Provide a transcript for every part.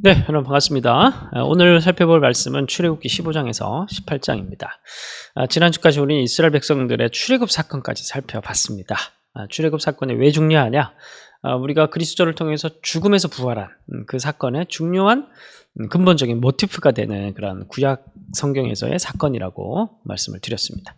네, 여러분 반갑습니다. 오늘 살펴볼 말씀은 출애굽기 15장에서 18장입니다. 지난주까지 우리는 이스라엘 백성들의 출애굽 사건까지 살펴봤습니다. 출애굽 사건이 왜 중요하냐? 우리가 그리스도를 통해서 죽음에서 부활한 그 사건의 중요한 근본적인 모티프가 되는 그런 구약 성경에서의 사건이라고 말씀을 드렸습니다.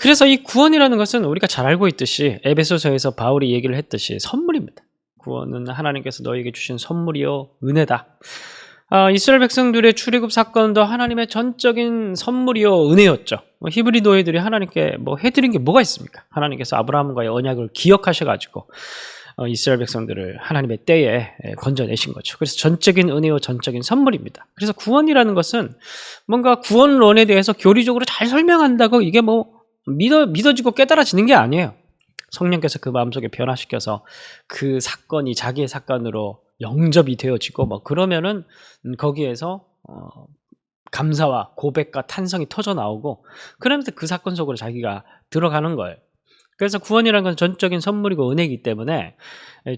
그래서 이 구원이라는 것은 우리가 잘 알고 있듯이 에베소서에서 바울이 얘기를 했듯이 선물입니다. 구원은 하나님께서 너에게 주신 선물이요 은혜다. 이스라엘 백성들의 출애굽 사건도 하나님의 전적인 선물이요 은혜였죠. 히브리 노예들이 하나님께 해드린 게 뭐가 있습니까? 하나님께서 아브라함과의 언약을 기억하셔가지고 이스라엘 백성들을 하나님의 때에 건져내신 거죠. 그래서 전적인 은혜요 전적인 선물입니다. 그래서 구원이라는 것은 뭔가 구원론에 대해서 교리적으로 잘 설명한다고 이게 믿어지고 깨달아지는 게 아니에요. 성령께서 그 마음속에 변화시켜서 그 사건이 자기의 사건으로 영접이 되어지고 그러면은 거기에서 감사와 고백과 탄성이 터져 나오고 그러면서 그 사건 속으로 자기가 들어가는 거예요. 그래서 구원이라는 건 전적인 선물이고 은혜이기 때문에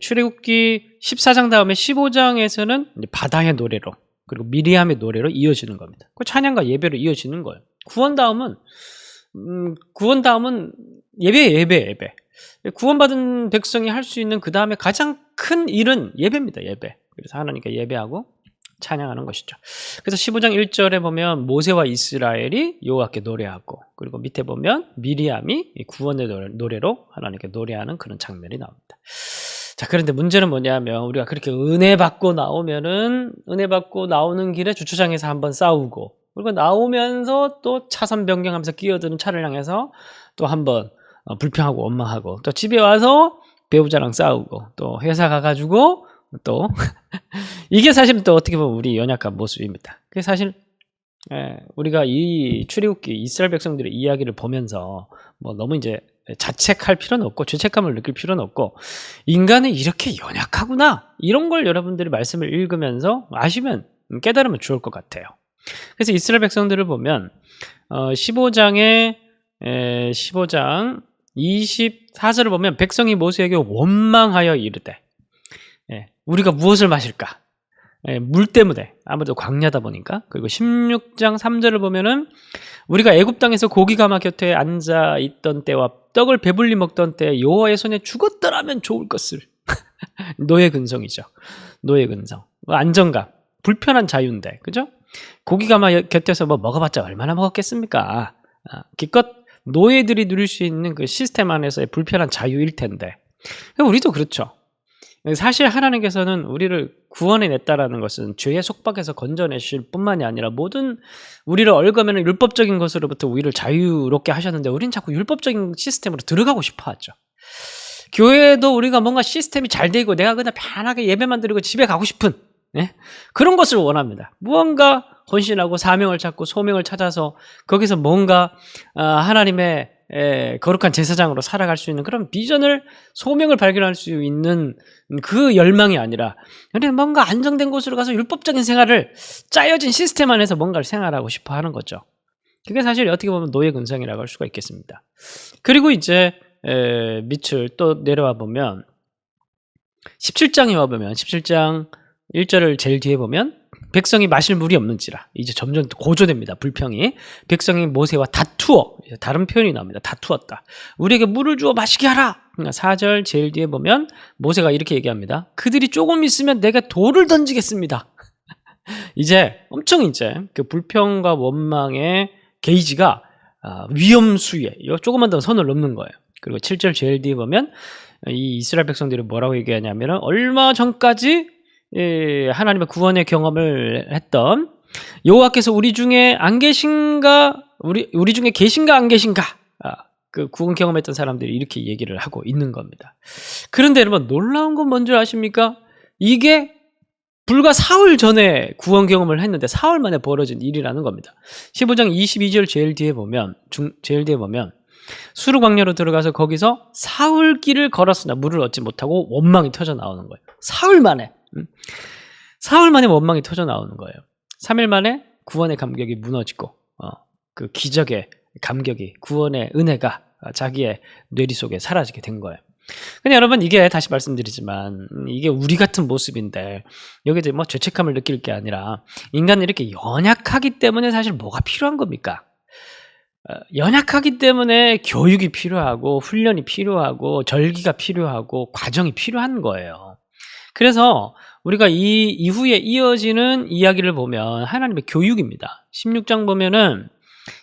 출애굽기 14장 다음에 15장에서는 바다의 노래로 그리고 미리암의 노래로 이어지는 겁니다. 그 찬양과 예배로 이어지는 거예요. 구원 다음은 예배. 구원받은 백성이 할 수 있는 그 다음에 가장 큰 일은 예배입니다. 예배. 그래서 하나님께 예배하고 찬양하는 것이죠. 그래서 15장 1절에 보면 모세와 이스라엘이 여호와께 노래하고 그리고 밑에 보면 미리암이 구원의 노래로 하나님께 노래하는 그런 장면이 나옵니다. 자, 그런데 문제는 뭐냐면 우리가 그렇게 은혜 받고 나오는 길에 주차장에서 한번 싸우고 그리고 나오면서 또 차선 변경하면서 끼어드는 차를 향해서 또 한번 불평하고 원망하고 또 집에 와서 배우자랑 싸우고 또 회사 가가지고 또 이게 사실 또 어떻게 보면 우리 연약한 모습입니다. 그게 사실 우리가 이 출애굽기 이스라엘 백성들의 이야기를 보면서 너무 이제 자책할 필요는 없고 죄책감을 느낄 필요는 없고 인간은 이렇게 연약하구나 이런 걸 여러분들이 말씀을 읽으면서 아시면 깨달으면 좋을 것 같아요. 그래서 이스라엘 백성들을 보면 15장 24절을 보면 백성이 모세에게 원망하여 이르되 우리가 무엇을 마실까? 물 때문에 아무래도 광야다 보니까. 그리고 16장 3절을 보면은 우리가 애굽 땅에서 고기 가마 곁에 앉아 있던 때와 떡을 배불리 먹던 때 여호와의 손에 죽었더라면 좋을 것을. 노예 근성이죠. 노예 근성. 안정감, 불편한 자유인데, 그죠? 고기 가마 곁에서 먹어봤자 얼마나 먹었겠습니까? 기껏 노예들이 누릴 수 있는 그 시스템 안에서의 불편한 자유일 텐데 우리도 그렇죠. 사실 하나님께서는 우리를 구원해냈다라는 것은 죄의 속박에서 건져내실 뿐만이 아니라 모든 우리를 얽으면 율법적인 것으로부터 우리를 자유롭게 하셨는데 우리는 자꾸 율법적인 시스템으로 들어가고 싶어 하죠. 교회도 우리가 뭔가 시스템이 잘 되고 내가 그냥 편하게 예배만 드리고 집에 가고 싶은 그런 것을 원합니다. 무언가 헌신하고 사명을 찾고 소명을 찾아서 거기서 뭔가 하나님의 거룩한 제사장으로 살아갈 수 있는 그런 비전을 소명을 발견할 수 있는 그 열망이 아니라 우리는 뭔가 안정된 곳으로 가서 율법적인 생활을 짜여진 시스템 안에서 뭔가를 생활하고 싶어 하는 거죠. 그게 사실 어떻게 보면 노예 근성이라고 할 수가 있겠습니다. 그리고 이제 밑을 또 내려와 보면 17장에 와보면 17장 1절을 제일 뒤에 보면 백성이 마실 물이 없는지라 이제 점점 고조됩니다. 불평이 백성이 모세와 다투어 다른 표현이 나옵니다. 다투었다. 우리에게 물을 주어 마시게 하라. 4절 제일 뒤에 보면 모세가 이렇게 얘기합니다. 그들이 조금 있으면 내게 돌을 던지겠습니다. 이제 엄청 이제 그 불평과 원망의 게이지가 위험수위에 조금만 더 선을 넘는 거예요. 그리고 7절 제일 뒤에 보면 이 이스라엘 백성들이 뭐라고 얘기하냐면 얼마 전까지 하나님의 구원의 경험을 했던 여호와께서 우리 중에 안 계신가 우리 중에 계신가 안 계신가 그 구원 경험했던 사람들이 이렇게 얘기를 하고 있는 겁니다. 그런데 여러분 놀라운 건 뭔지 아십니까? 이게 불과 사흘 전에 구원 경험을 했는데 사흘 만에 벌어진 일이라는 겁니다. 15장 22절 제일 뒤에 보면 수르 광야로 들어가서 거기서 사흘 길을 걸었으나 물을 얻지 못하고 원망이 터져 나오는 거예요. 사흘 만에 원망이 터져 나오는 거예요. 3일 만에 구원의 감격이 무너지고 그 기적의 감격이 구원의 은혜가 자기의 뇌리 속에 사라지게 된 거예요. 근데 여러분 이게 다시 말씀드리지만 이게 우리 같은 모습인데 여기서 뭐 죄책감을 느낄 게 아니라 인간은 이렇게 연약하기 때문에 사실 뭐가 필요한 겁니까? 연약하기 때문에 교육이 필요하고 훈련이 필요하고 절기가 필요하고 과정이 필요한 거예요. 그래서 우리가 이 이후에 이어지는 이야기를 보면 하나님의 교육입니다. 16장 보면은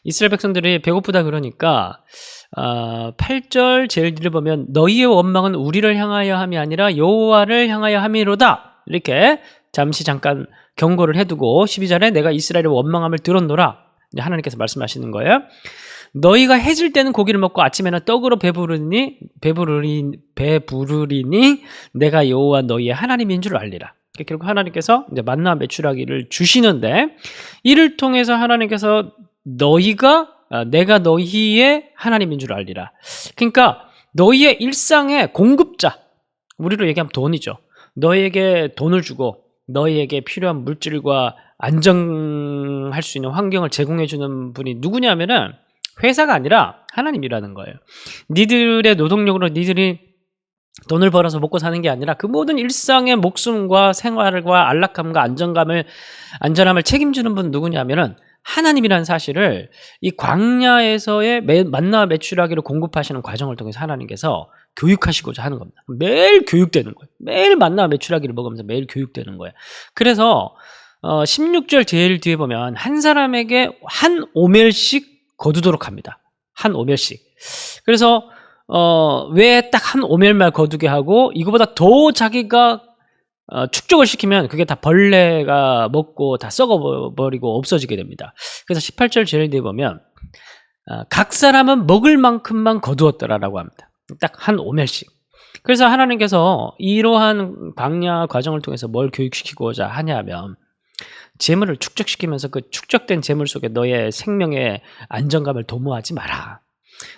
이스라엘 백성들이 배고프다 그러니까 8절 제일 뒤를 보면 너희의 원망은 우리를 향하여 함이 아니라 여호와를 향하여 함이로다. 이렇게 잠깐 경고를 해두고 12절에 내가 이스라엘의 원망함을 들었노라. 하나님께서 말씀하시는 거예요. 너희가 해질 때는 고기를 먹고 아침에는 떡으로 배부르리니 내가 여호와 너희의 하나님인 줄 알리라. 결국 하나님께서 이제 만나 메추라기를 주시는데 이를 통해서 하나님께서 내가 너희의 하나님인 줄 알리라. 그러니까 너희의 일상의 공급자, 우리로 얘기하면 돈이죠. 너희에게 돈을 주고 너희에게 필요한 물질과 안정할 수 있는 환경을 제공해 주는 분이 누구냐면은 회사가 아니라 하나님이라는 거예요. 니들의 노동력으로 니들이 돈을 벌어서 먹고 사는 게 아니라 그 모든 일상의 목숨과 생활과 안락함과 안전함을 책임지는 분 누구냐면은 하나님이라는 사실을 이 광야에서의 만나 메추라기를 공급하시는 과정을 통해서 하나님께서 교육하시고자 하는 겁니다. 매일 교육되는 거예요. 매일 만나 메추라기를 먹으면서 매일 교육되는 거예요. 그래서 16절 제일 뒤에 보면 한 사람에게 한 오멜씩 거두도록 합니다. 한 오멜씩. 그래서 왜 딱 한 오멜만 거두게 하고 이거보다 더 자기가 축적을 시키면 그게 다 벌레가 먹고 다 썩어버리고 없어지게 됩니다. 그래서 18절 제일 뒤에 보면 각 사람은 먹을 만큼만 거두었더라라고 합니다. 딱 한 오멜씩. 그래서 하나님께서 이러한 광야 과정을 통해서 뭘 교육시키고자 하냐면 재물을 축적시키면서 그 축적된 재물 속에 너의 생명의 안정감을 도모하지 마라.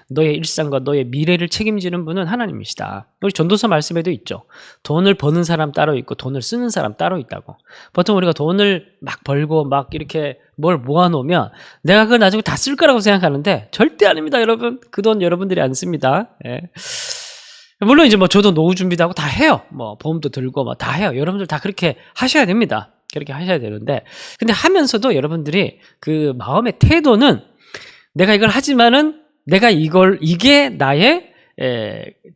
너의 일상과 너의 미래를 책임지는 분은 하나님이시다. 우리 전도서 말씀에도 있죠. 돈을 버는 사람 따로 있고 돈을 쓰는 사람 따로 있다고. 보통 우리가 돈을 막 벌고 막 이렇게 뭘 모아놓으면 내가 그걸 나중에 다 쓸 거라고 생각하는데 절대 아닙니다, 여러분. 그 돈 여러분들이 안 씁니다. 예. 물론 이제 뭐 저도 노후 준비도 하고 다 해요. 뭐 보험도 들고 뭐 다 해요. 여러분들 다 그렇게 하셔야 됩니다. 그렇게 하셔야 되는데, 근데 하면서도 여러분들이 그 마음의 태도는 내가 이걸 하지만은 이게 나의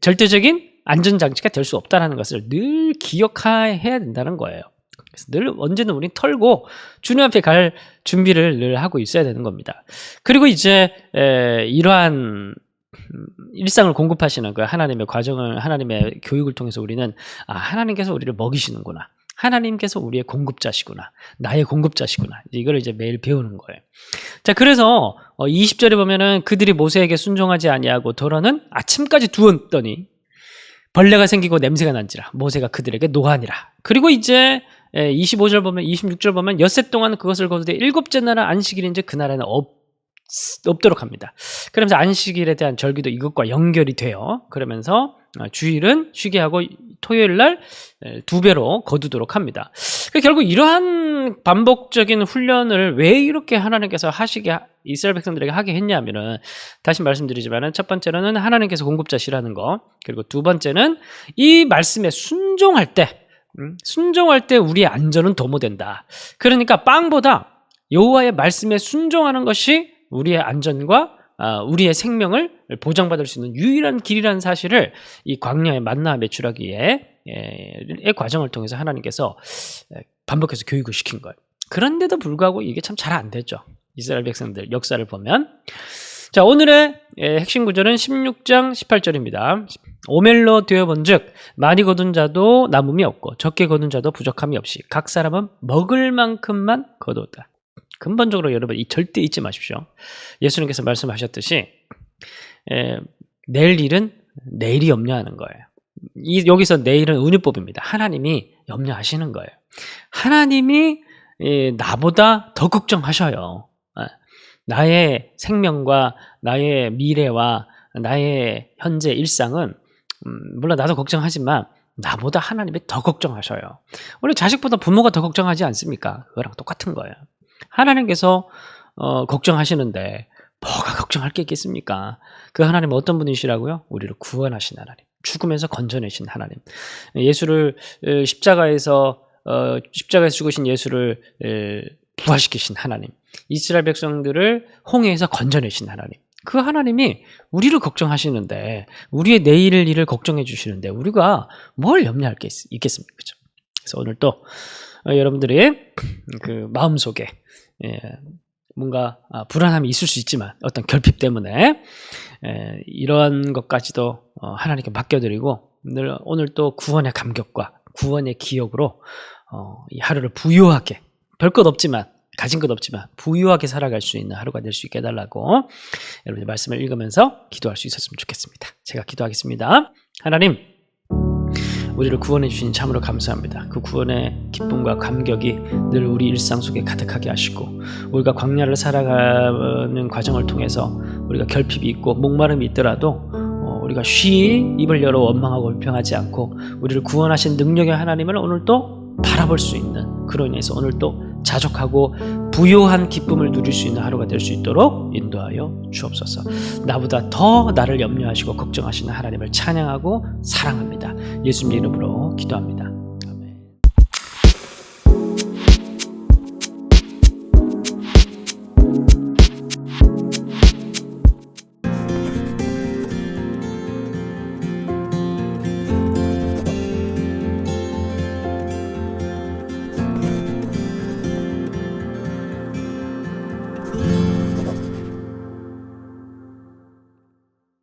절대적인 안전장치가 될 수 없다는 것을 늘 기억해야 된다는 거예요. 그래서 늘 언제는 우린 털고 주님 앞에 갈 준비를 늘 하고 있어야 되는 겁니다. 그리고 이제 이러한 일상을 공급하시는 그 하나님의 과정을, 하나님의 교육을 통해서 우리는 하나님께서 우리를 먹이시는구나. 하나님께서 우리의 공급자시구나. 나의 공급자시구나. 이걸 이제 매일 배우는 거예요. 자, 그래서 20절에 보면은 그들이 모세에게 순종하지 아니하고 더러는 아침까지 두었더니 벌레가 생기고 냄새가 난지라 모세가 그들에게 노하니라. 그리고 이제 26절 보면 엿새 동안 그것을 거두되 일곱째 날은 안식일인즉 그 날에는 없도록 합니다. 그러면서 안식일에 대한 절기도 이것과 연결이 돼요. 그러면서 주일은 쉬게 하고 토요일 날 2배로 거두도록 합니다. 결국 이러한 반복적인 훈련을 왜 이렇게 하나님께서 이스라엘 백성들에게 하게 했냐면은 다시 말씀드리지만은 첫 번째로는 하나님께서 공급자시라는 거, 그리고 두 번째는 이 말씀에 순종할 때 우리의 안전은 도모된다. 그러니까 빵보다 여호와의 말씀에 순종하는 것이 우리의 안전과 우리의 생명을 보장받을 수 있는 유일한 길이라는 사실을 이 광야의 만나 메추라기의 과정을 통해서 하나님께서 반복해서 교육을 시킨 거예요. 그런데도 불구하고 이게 참 잘 안 되죠. 이스라엘 백성들 역사를 보면. 자, 오늘의 핵심 구절은 16장 18절입니다. 오멜로 되어본즉 많이 거둔 자도 남음이 없고 적게 거둔 자도 부족함이 없이 각 사람은 먹을 만큼만 거두었다. 근본적으로 여러분 이 절대 잊지 마십시오. 예수님께서 말씀하셨듯이 내일 일은 내일이 염려하는 거예요. 여기서 내일은 은유법입니다. 하나님이 염려하시는 거예요. 하나님이 나보다 더 걱정하셔요. 나의 생명과 나의 미래와 나의 현재 일상은 물론 나도 걱정하지만 나보다 하나님이 더 걱정하셔요. 원래 자식보다 부모가 더 걱정하지 않습니까? 그거랑 똑같은 거예요. 하나님께서 걱정하시는데 뭐가 걱정할 게 있겠습니까? 그 하나님은 어떤 분이시라고요? 우리를 구원하신 하나님. 죽음에서 건져내신 하나님. 예수를 십자가에서 죽으신 예수를 부활시키신 하나님. 이스라엘 백성들을 홍해에서 건져내신 하나님. 그 하나님이 우리를 걱정하시는데, 우리의 내일 일을 걱정해 주시는데 우리가 뭘 염려할 게 있겠습니까? 그죠? 그래서 오늘 또 여러분들의 그 마음속에 뭔가 불안함이 있을 수 있지만 어떤 결핍 때문에 이러한 것까지도 하나님께 맡겨드리고, 오늘 또 구원의 감격과 구원의 기억으로 이 하루를 부유하게, 별것 없지만, 가진 것 없지만 부유하게 살아갈 수 있는 하루가 될 수 있게 해달라고 여러분의 말씀을 읽으면서 기도할 수 있었으면 좋겠습니다. 제가 기도하겠습니다. 하나님, 우리를 구원해 주신 참으로 감사합니다. 그 구원의 기쁨과 감격이 늘 우리 일상 속에 가득하게 하시고, 우리가 광야를 살아가는 과정을 통해서 우리가 결핍이 있고 목마름이 있더라도 우리가 쉬이 입을 열어 원망하고 불평하지 않고 우리를 구원하신 능력의 하나님을 오늘 또 바라볼 수 있는, 그로 인해서 오늘 또 자족하고 부요한 기쁨을 누릴 수 있는 하루가 될 수 있도록 인도하여 주옵소서. 나보다 더 나를 염려하시고 걱정하시는 하나님을 찬양하고 사랑합니다. 예수님 이름으로 기도합니다.